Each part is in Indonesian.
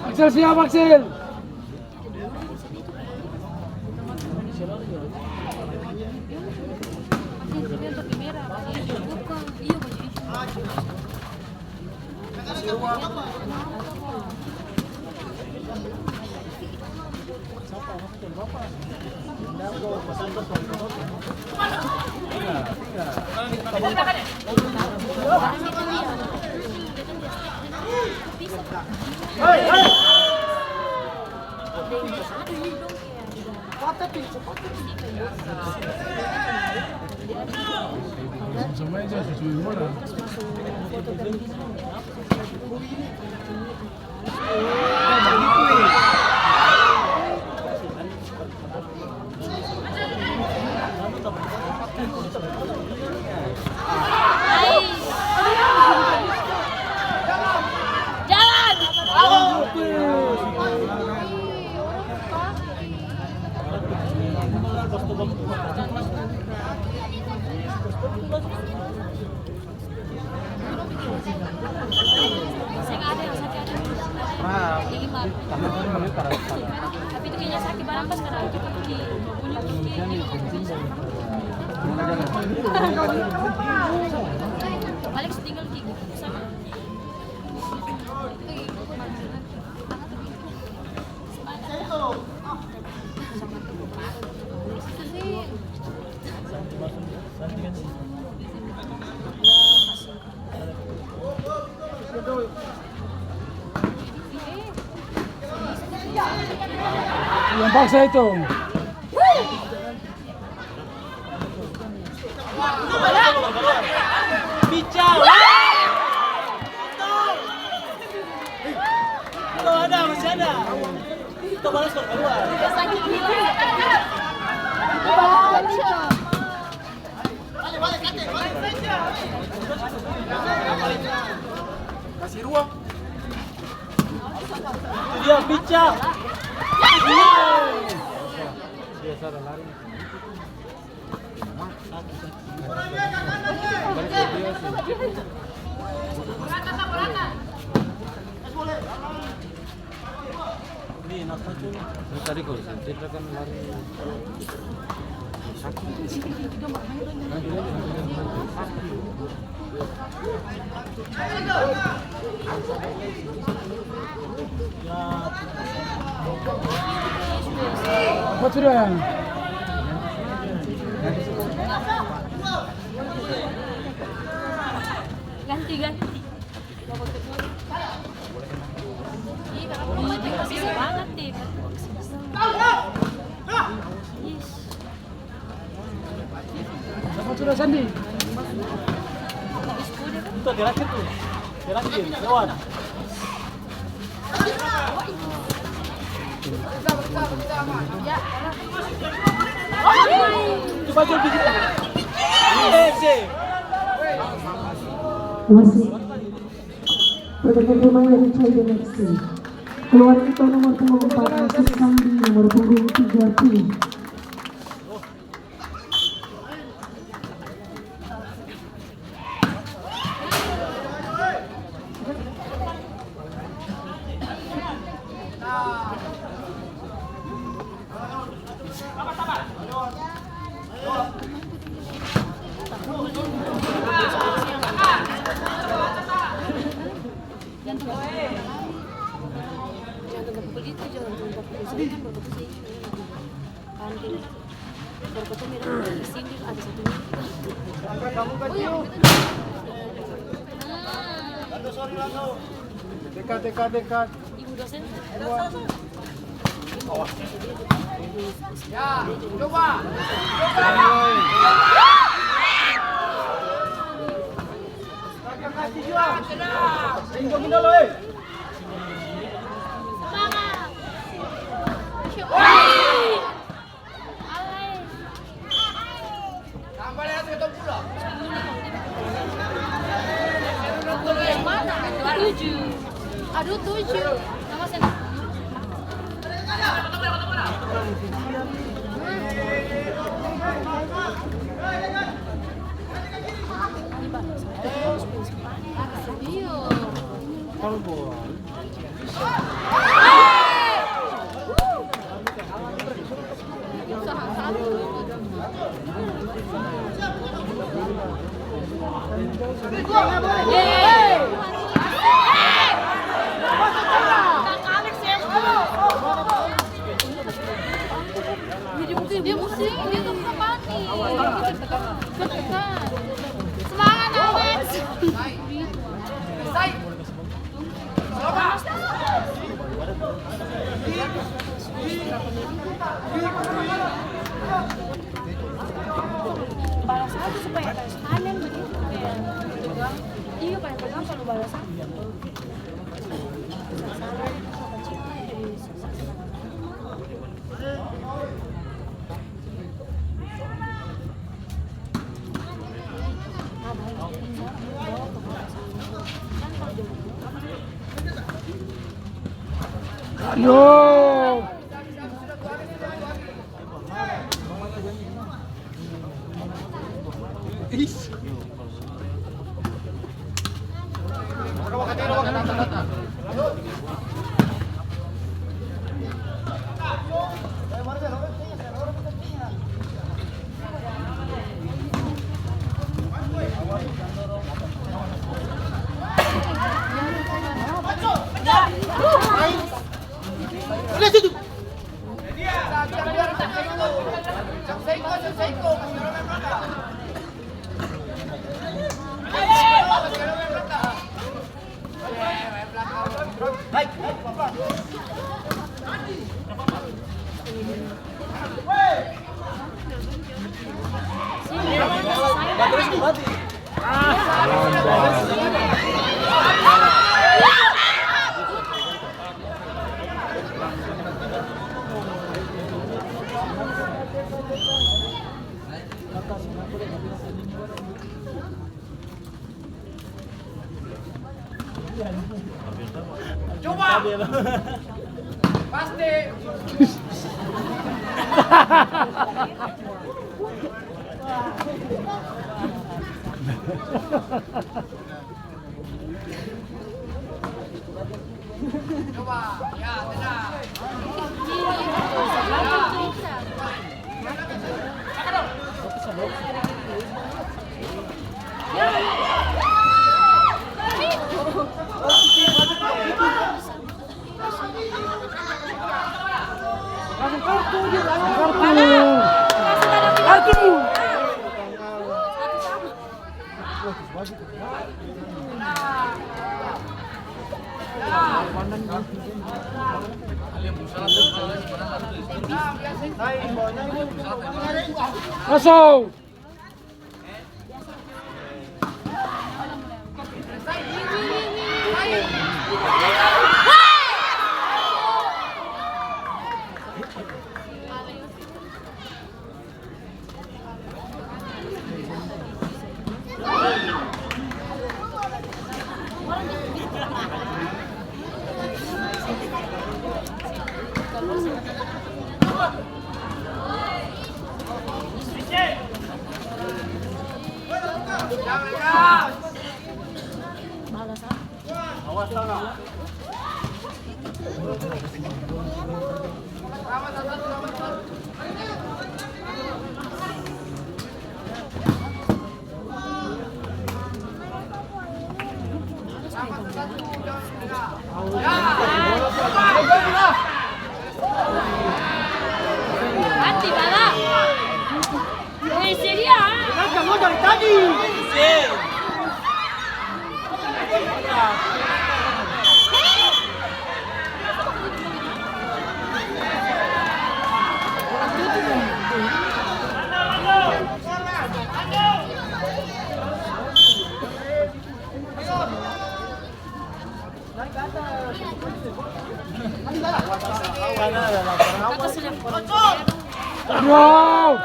Axel siap Axel. Semuanya jadi gimana? Tapi itu kayaknya sakit barang pas karena itu kan di Alex tinggal gitu sama. Yang paksa itu. Bicara. Kalau ada masih ada. Kita balas keluar. Sakit gila. Kasih ruang. Itu dia bicara. Biasa ada lari. Ini nak tuh. Tadi kau cedera kan lari. Apa sudah? Ganti. Iya, karena bisa banget deh. Apa sudah Sandi? Itu geraknya tuh. Geraknya lewat. Coba jadi kita. Masih pertandingan pemain dari China FC. Keluar itu nomor punggung 4 Nasir Sandi, nomor punggung 3 P. Begitu jangan lupa saya kan berfoto sih. Pantil. Berfoto merah di sini ada satu. Kamu kan yuk. Dekat. Ibu dosen. Ya, coba. Kasih jual. Aduh 7. Nama saya. Dia pusing, dia tuh panik. Semangat Alex. Balas aja supaya kayak panen begitu. Iya, pegang kalau balas aja. Aduh. Coba. Pasti. Coba. Ya, tenang. Kartu. Kartu. Masuk. Awas sana. Hati bala. Ini seria. Kamu dari tadi. Yo.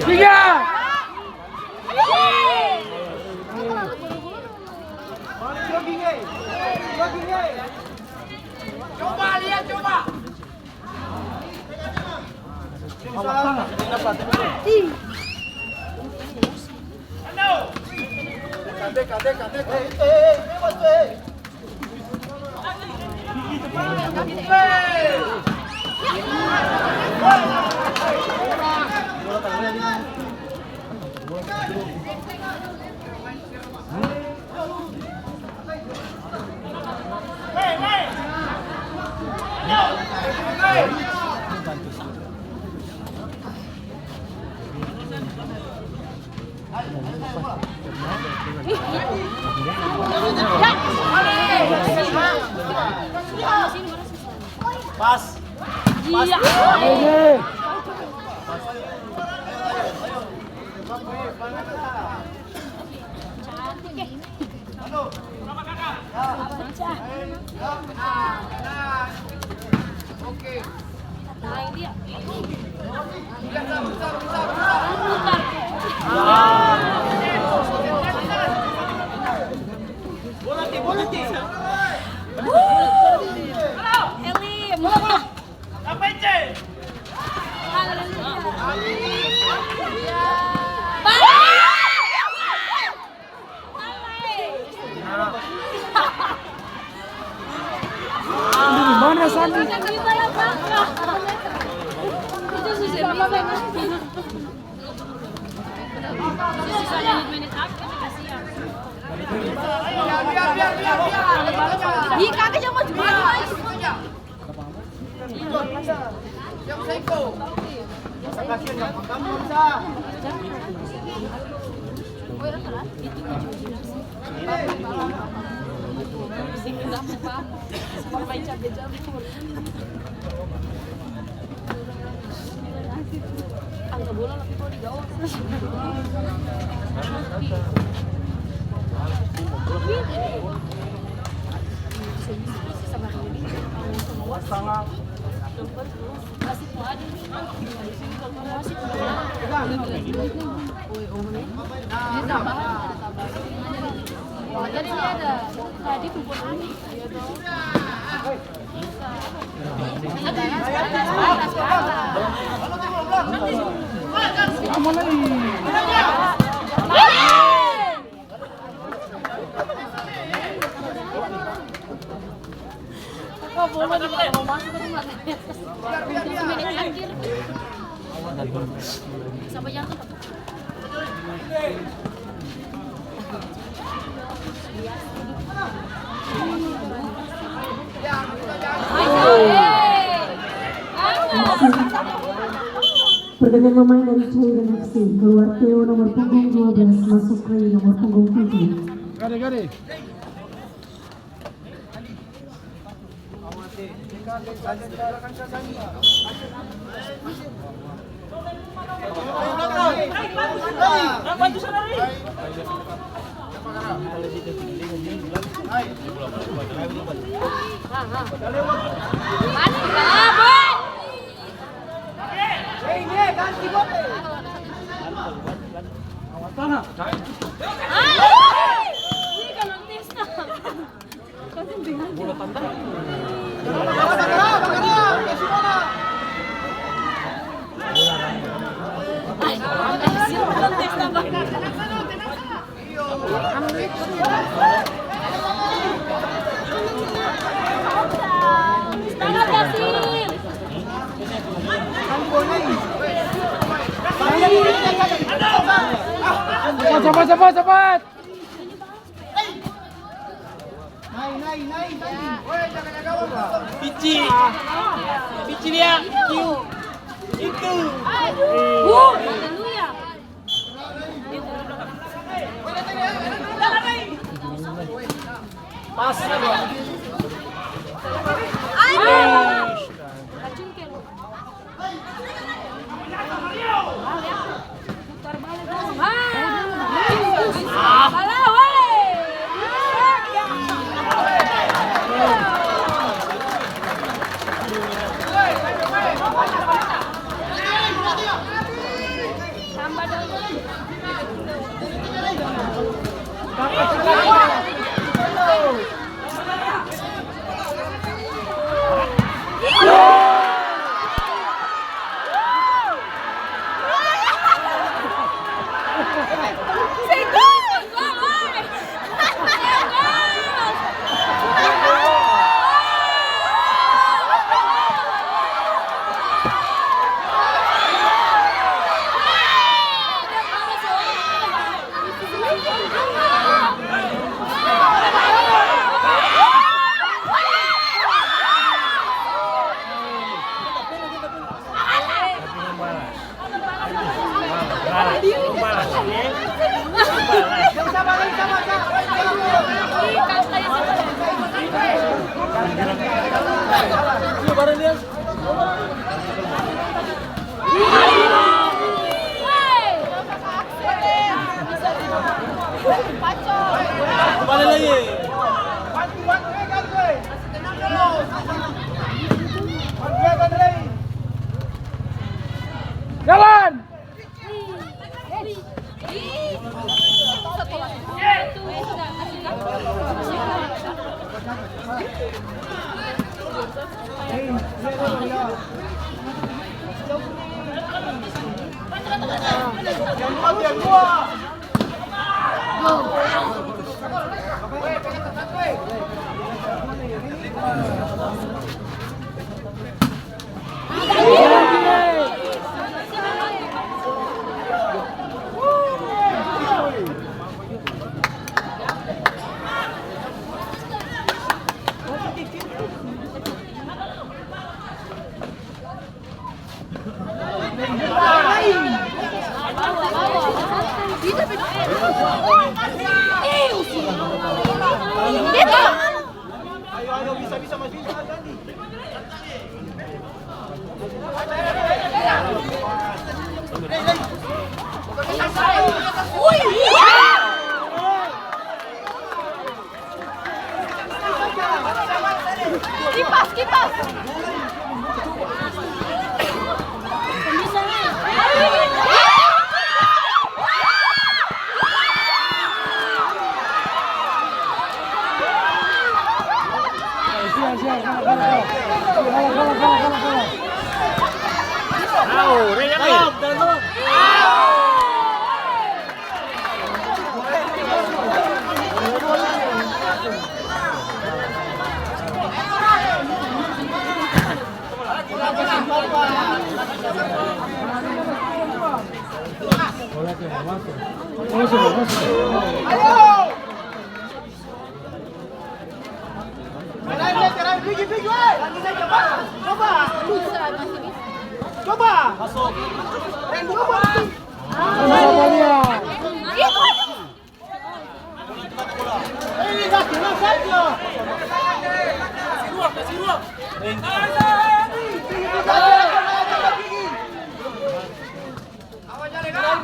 Tiga. Coba lihat, coba. Pas. Iya. Oke. Nah, dia. Eli, bola. Apa itu? Di mana Sandi? Itu susah banget. Sisanya menit aku kasihan. Biar. Ih, kakak jangan mas. Yang Seiko. Kasihan yang kamu bisa. Angka bola tapi kalau di gawang. Jadi dia ada tadi kumpul ani. Kok bola di mau masuk ke rumah. Sampai jatuh. Pergantian pemain dari Cairan FC, keluar Theo nomor punggung 12, masuk Ray nomor punggung 7. Gade. Cepat. Naik. Woi, jangan ada gawang. Pici. Pici dia. Itu. Haleluya. Pas. Kacung ke lu. Putar balik dong. Bala, woi. Tambah dong. Balik lagi. Jalan. Ayo, bisa maju. Kipas. Siap. Kalah. Tahu, Regan nih. Pergi, woi. Lagi saya coba. Masuk. Coba. Ini enggak kena saja. Kasih ruang. Awas jalan.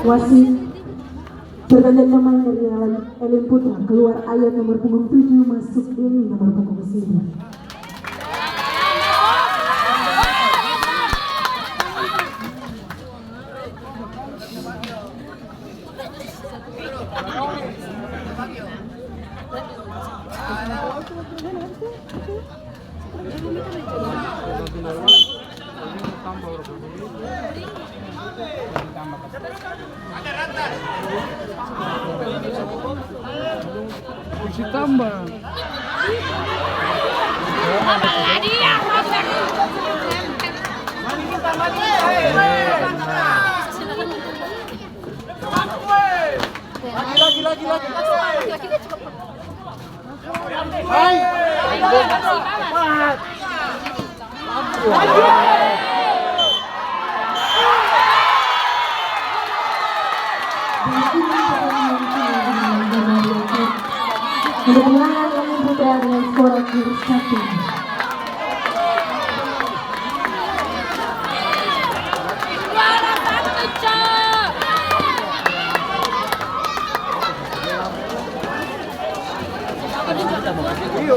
Wasit bergantian pemain dari Ellen Putra, keluar Ayat nomor punggung 7, masuk Deni nomor punggung 9. Kursi tambah. Lagi. Hai. Untuk kemenangan Ellen Putra dengan skor 1. Iya.